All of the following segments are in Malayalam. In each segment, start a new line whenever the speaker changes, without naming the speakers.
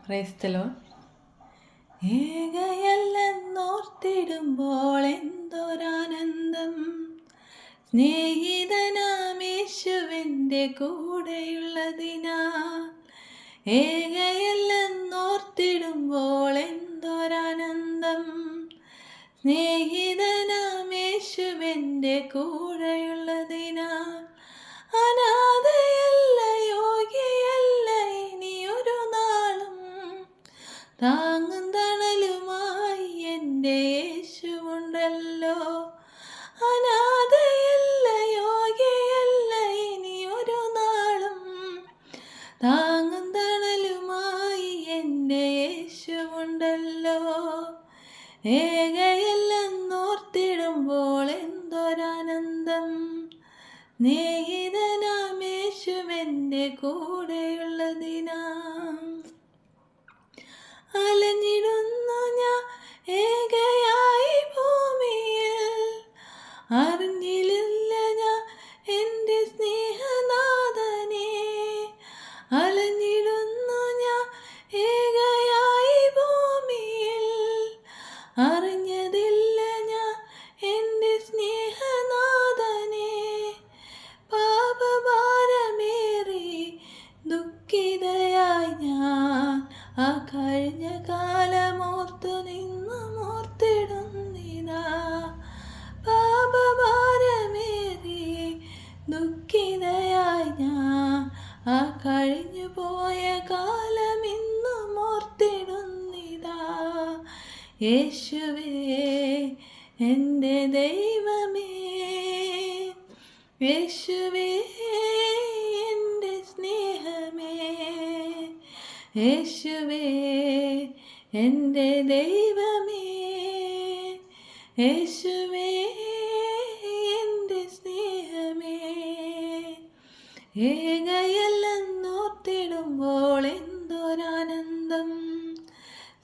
Price the lord. ഏകയല്ലെന്നോർത്തിടുമ്പോൾ എന്തൊരാനന്ദം, സ്നേഹിതനാം യേശുവിൻ്റെ കൂടെയുള്ളതിനാ. ഏകയല്ലെന്നോർത്തിടുമ്പോൾ എന്തൊരാനന്ദം, സ്നേഹിതനാം യേശുവിൻ്റെ കൂടെയുള്ളതിനാ. അനാഥയല്ല, യോഗ്യയല്ല, ഇനിയൊരു നാളും താങ്ങും തണലുമായി എൻ്റെ യേശുവുണ്ടല്ലോ. അനാഥയല്ല, യോഗ്യയല്ല, ഇനിയൊരു നാളും താങ്ങും തണലുമായി എൻ്റെ യേശുവുണ്ടല്ലോ. ഏകയല്ലെന്നോർത്തിടുമ്പോൾ എന്തൊരാനന്ദം, സ്നേഹിതനാം യേശുവിൻ്റെ കൂടെയുള്ളതിനാ. അലഞ്ഞിടുന്നു ഞാൻ ഏകയായി ഭൂമിയിൽ, അറിഞ്ഞില്ല ഞാൻ എൻ്റെ സ്നേഹനാഥനെ. അലഞ്ഞിടുന്നു ഞാൻ ഏകയായി ഭൂമിയിൽ, അറിഞ്ഞതില്ല ഞാൻ എൻ്റെ സ്നേഹനാഥനെ. പാപഭാരമേറി ദുഃഖിതയായി ഞാൻ ആ കഴിഞ്ഞ കാലമോർത്തു നിന്നുമോർത്തിടുന്നിതാ. പാപഭാരമേറി ദുഃഖിതയായി ഞാൻ ആ കഴിഞ്ഞു പോയ കാലം ഇന്നും ഓർത്തിടുന്നിതാ. യേശുവേ എൻ്റെ ദൈവമേ, യേശുവേ എൻ്റെ സ്നേഹമേ, യേശുവേ എൻ്റെ ദൈവമേ, യേശുവേ എൻ്റെ സ്നേഹമേ. ഏകയല്ലെന്നോർത്തിടുമ്പോൾ എന്തൊരാനന്ദം,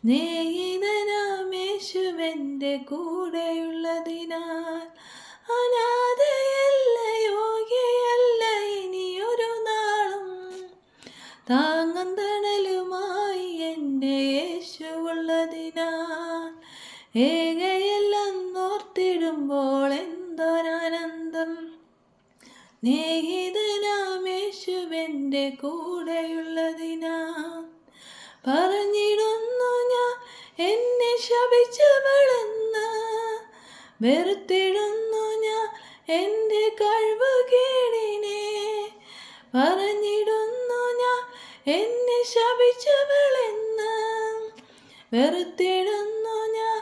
സ്നേഹിതനാം യേശുവിൻ്റെ കൂടെയുള്ളതിനാൽ. അനാഥയല്ല, യോഗ്യയല്ല, ഇനിയൊരു നാളും താങ്ങും തണലുമായി എൻ്റെ യേശുവുള്ളതിനാൽ. ഏകയല്ലെന്നോർത്തിടുമ്പോൾ എന്തൊരാനന്ദം, സ്നേഹിതനാം യേശുവിൻ്റെ കൂടെയുള്ളതിനാൽ. പറഞ്ഞിടുന്നു ഞാൻ എന്നെ ശപിച്ചവളെന്ന്, വെറുത്തിടുന്നു ഞാൻ എൻ്റെ കഴിവുകേടിനെ. പറഞ്ഞിടുന്നു ഞാൻ എന്നെ ശപിച്ചവളെന്ന്, വെറുത്തിടുന്നു ഞാൻ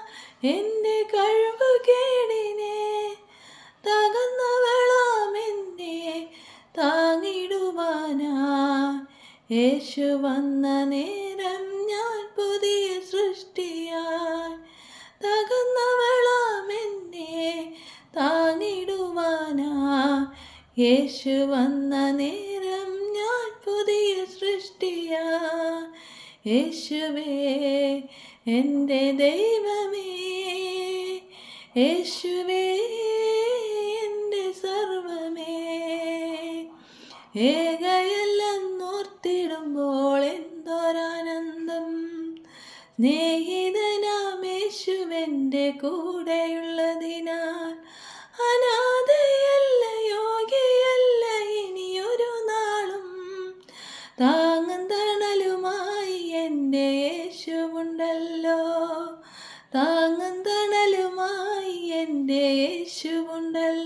എൻ്റെ കഴിവുകേടിനെ. തകർന്നവളാം എന്നെ താങ്ങിടുവാനാ, യേശു വന്ന നേരം ഞാൻ പുതിയ സൃഷ്ടിയായി. തകർന്നവളാം എന്നെ താങ്ങിടുവാനാ, യേശു വന്ന നേരം ഞാൻ പുതിയ സൃഷ്ടിയായി. യേശുവേ എൻ്റെ ദൈവമേ, യേശുവേ എൻ്റെ സർവമേ. ഏകയല്ലെന്നോർത്തിടുമ്പോൾ എന്തൊരാനന്ദം, സ്നേഹിതനാം യേശുവിൻ്റെ കൂടെയുള്ളതിനാൽ. അനാഥയല്ല, യോഗ്യയല്ല, ഇനിയൊരു നാളും താങ്ങും തണലുമായി എൻ്റെ യേശുവുണ്ടല്ലോ. താങ്ങും തണലുമായി എൻ്റെ യേശുവുണ്ടല്ലോ.